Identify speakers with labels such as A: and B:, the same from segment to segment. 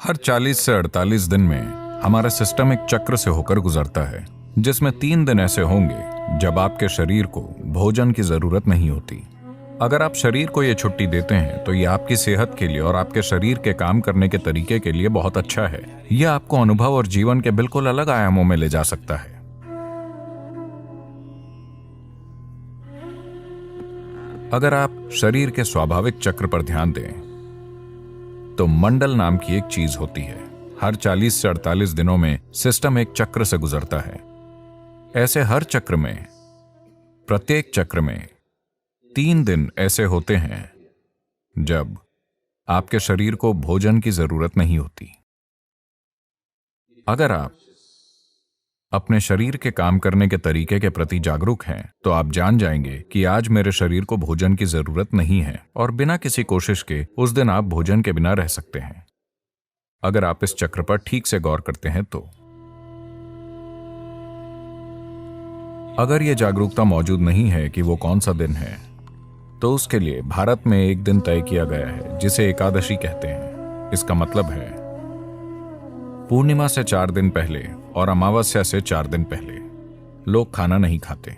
A: हर 40 से 48 दिन में हमारा सिस्टम एक चक्र से होकर गुजरता है, जिसमें 3 दिन ऐसे होंगे जब आपके शरीर को भोजन की जरूरत नहीं होती। अगर आप शरीर को ये छुट्टी देते हैं तो ये आपकी सेहत के लिए और आपके शरीर के काम करने के तरीके के लिए बहुत अच्छा है। यह आपको अनुभव और जीवन के बिल्कुल अलग आयामों में ले जा सकता है। अगर आप शरीर के स्वाभाविक चक्र पर ध्यान दें तो मंडल नाम की एक चीज होती है। हर 40 से 48 दिनों में सिस्टम एक चक्र से गुजरता है। ऐसे हर चक्र में, प्रत्येक चक्र में 3 दिन ऐसे होते हैं जब आपके शरीर को भोजन की जरूरत नहीं होती। अगर आप अपने शरीर के काम करने के तरीके के प्रति जागरूक हैं तो आप जान जाएंगे कि आज मेरे शरीर को भोजन की जरूरत नहीं है और बिना किसी कोशिश के उस दिन आप भोजन के बिना रह सकते हैं। अगर आप इस चक्र पर ठीक से गौर करते हैं तो अगर यह जागरूकता मौजूद नहीं है कि वो कौन सा दिन है, तो उसके लिए भारत में एक दिन तय किया गया है जिसे एकादशी कहते हैं। इसका मतलब है पूर्णिमा से 4 दिन पहले और अमावस्या से 4 दिन पहले लोग खाना नहीं खाते।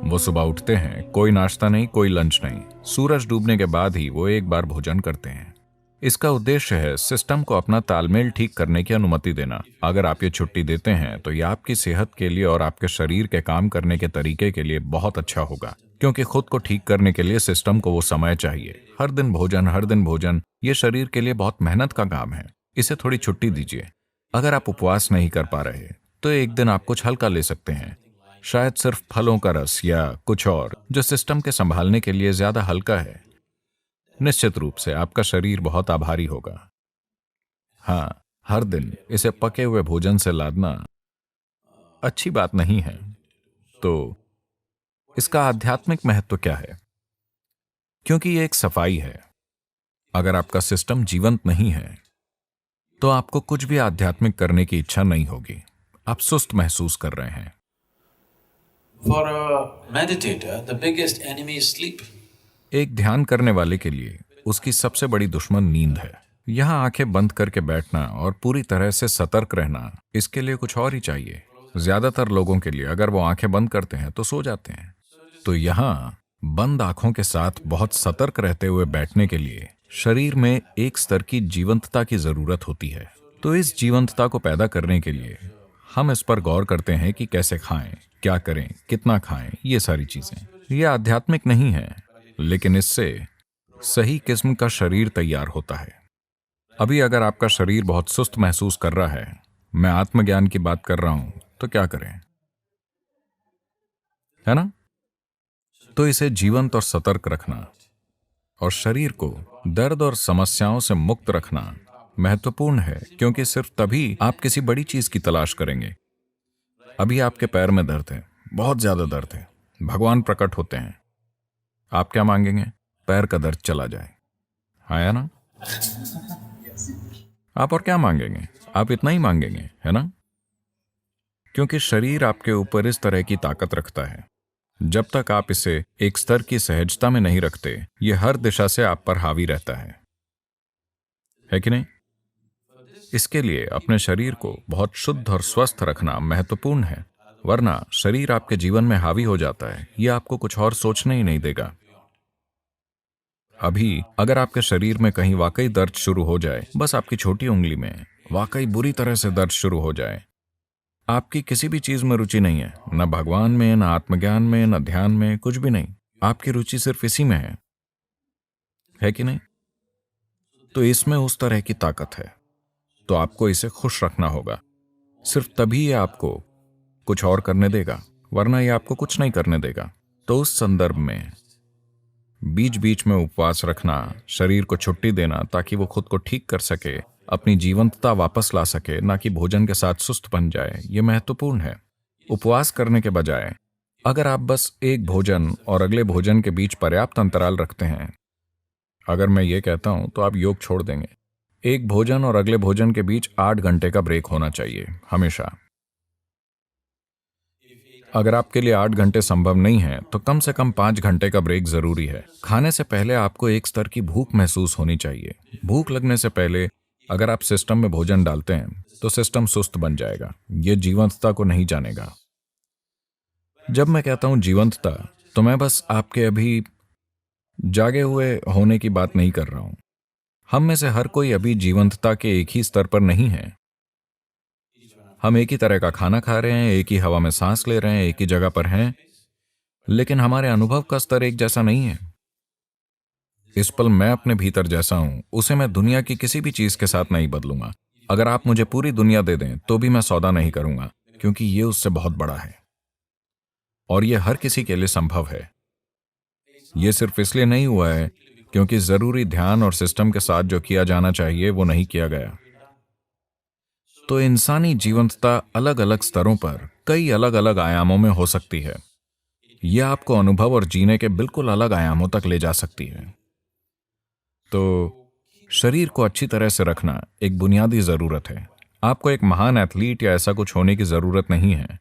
A: वो सुबह उठते हैं, कोई नाश्ता नहीं, कोई लंच नहीं, सूरज डूबने के बाद ही वो एक बार भोजन करते हैं। इसका उद्देश्य है सिस्टम को अपना तालमेल ठीक करने की अनुमति देना। अगर आप ये छुट्टी देते हैं तो यह आपकी सेहत के लिए और आपके शरीर के काम करने के तरीके के लिए बहुत अच्छा होगा, क्योंकि खुद को ठीक करने के लिए सिस्टम को वो समय चाहिए। हर दिन भोजन, ये शरीर के लिए बहुत मेहनत का काम है। इसे थोड़ी छुट्टी दीजिए। अगर आप उपवास नहीं कर पा रहे तो एक दिन आप कुछ हल्का ले सकते हैं, शायद सिर्फ फलों का रस या कुछ और जो सिस्टम के संभालने के लिए ज्यादा हल्का है। निश्चित रूप से आपका शरीर बहुत आभारी होगा। हाँ, हर दिन इसे पके हुए भोजन से लादना अच्छी बात नहीं है। तो इसका आध्यात्मिक महत्व क्या है? क्योंकि यह एक सफाई है। अगर आपका सिस्टम जीवंत नहीं है तो आपको कुछ भी आध्यात्मिक करने की इच्छा नहीं होगी। आप सुस्त महसूस कर रहे हैं।
B: For a meditator, the biggest enemy is sleep.
A: एक ध्यान करने वाले के लिए उसकी सबसे बड़ी दुश्मन नींद है। यहां आंखें बंद करके बैठना और पूरी तरह से सतर्क रहना, इसके लिए कुछ और ही चाहिए। ज्यादातर लोगों के लिए अगर वो आंखें बंद करते हैं तो सो जाते हैं। तो यहां बंद आंखों के साथ बहुत सतर्क रहते हुए बैठने के लिए शरीर में एक स्तर की जीवंतता की जरूरत होती है। तो इस जीवंतता को पैदा करने के लिए हम इस पर गौर करते हैं कि कैसे खाएं, क्या करें, कितना खाएं, ये सारी चीजें। ये आध्यात्मिक नहीं है, लेकिन इससे सही किस्म का शरीर तैयार होता है। अभी अगर आपका शरीर बहुत सुस्त महसूस कर रहा है, मैं आत्मज्ञान की बात कर रहा हूं, तो क्या करें, है ना? तो इसे जीवंत और सतर्क रखना और शरीर को दर्द और समस्याओं से मुक्त रखना महत्वपूर्ण है, क्योंकि सिर्फ तभी आप किसी बड़ी चीज की तलाश करेंगे। अभी आपके पैर में दर्द है, बहुत ज्यादा दर्द है, भगवान प्रकट होते हैं, आप क्या मांगेंगे? पैर का दर्द चला जाए। आया ना? आप और क्या मांगेंगे? आप इतना ही मांगेंगे, है ना? क्योंकि शरीर आपके ऊपर इस तरह की ताकत रखता है। जब तक आप इसे एक स्तर की सहजता में नहीं रखते, यह हर दिशा से आप पर हावी रहता है कि नहीं? इसके लिए अपने शरीर को बहुत शुद्ध और स्वस्थ रखना महत्वपूर्ण है, वरना शरीर आपके जीवन में हावी हो जाता है। यह आपको कुछ और सोचने ही नहीं देगा। अभी अगर आपके शरीर में कहीं वाकई दर्द शुरू हो जाए, बस आपकी छोटी उंगली में वाकई बुरी तरह से दर्द शुरू हो जाए, आपकी किसी भी चीज में रुचि नहीं है, न भगवान में, न आत्मज्ञान में, न ध्यान में, कुछ भी नहीं, आपकी रुचि सिर्फ इसी में है कि नहीं? तो इसमें उस तरह की ताकत है, तो आपको इसे खुश रखना होगा। सिर्फ तभी ये आपको कुछ और करने देगा, वरना ये आपको कुछ नहीं करने देगा। तो उस संदर्भ में बीच बीच में उपवास रखना, शरीर को छुट्टी देना ताकि वो खुद को ठीक कर सके, अपनी जीवंतता वापस ला सके, ना कि भोजन के साथ सुस्त बन जाए, ये महत्वपूर्ण है। उपवास करने के बजाय अगर आप बस एक भोजन और अगले भोजन के बीच पर्याप्त अंतराल रखते हैं, अगर मैं ये कहता हूं तो आप योग छोड़ देंगे। एक भोजन और अगले भोजन के बीच 8 घंटे का ब्रेक होना चाहिए हमेशा। अगर आपके लिए 8 घंटे संभव नहीं है तो कम से कम 5 घंटे का ब्रेक जरूरी है। खाने से पहले आपको एक स्तर की भूख महसूस होनी चाहिए। भूख लगने से पहले अगर आप सिस्टम में भोजन डालते हैं तो सिस्टम सुस्त बन जाएगा, ये जीवंतता को नहीं जानेगा। जब मैं कहता हूं जीवंतता, तो मैं बस आपके अभी जागे हुए होने की बात नहीं कर रहा हूं। हम में से हर कोई अभी जीवंतता के एक ही स्तर पर नहीं है। हम एक ही तरह का खाना खा रहे हैं, एक ही हवा में सांस ले रहे हैं, एक ही जगह पर हैं, लेकिन हमारे अनुभव का स्तर एक जैसा नहीं है। इस पल मैं अपने भीतर जैसा हूं, उसे मैं दुनिया की किसी भी चीज के साथ नहीं बदलूंगा। अगर आप मुझे पूरी दुनिया दे दें तो भी मैं सौदा नहीं करूंगा, क्योंकि ये उससे बहुत बड़ा है और ये हर किसी के लिए संभव है। ये सिर्फ इसलिए नहीं हुआ है क्योंकि जरूरी ध्यान और सिस्टम के साथ जो किया जाना चाहिए वो नहीं किया गया। तो इंसानी जीवंतता अलग अलग स्तरों पर कई अलग अलग आयामों में हो सकती है। यह आपको अनुभव और जीने के बिल्कुल अलग आयामों तक ले जा सकती है। तो शरीर को अच्छी तरह से रखना एक बुनियादी जरूरत है। आपको एक महान एथलीट या ऐसा कुछ होने की जरूरत नहीं है,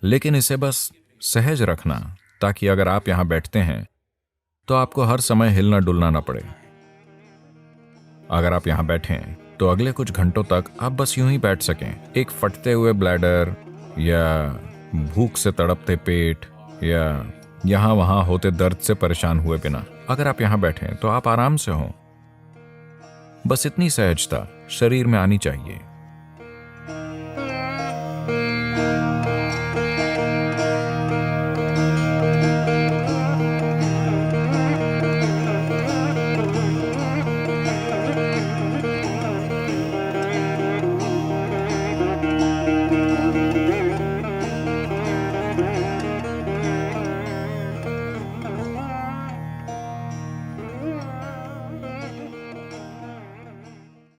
A: लेकिन इसे बस सहज रखना, ताकि अगर आप यहां बैठते हैं तो आपको हर समय हिलना डुलना ना पड़े। अगर आप यहां बैठें तो अगले कुछ घंटों तक आप बस यूं ही बैठ सकें, एक फटते हुए ब्लैडर या भूख से तड़पते पेट या यहां वहां होते दर्द से परेशान हुए बिना। अगर आप यहां बैठें तो आप आराम से हों। बस इतनी सहजता शरीर में आनी चाहिए।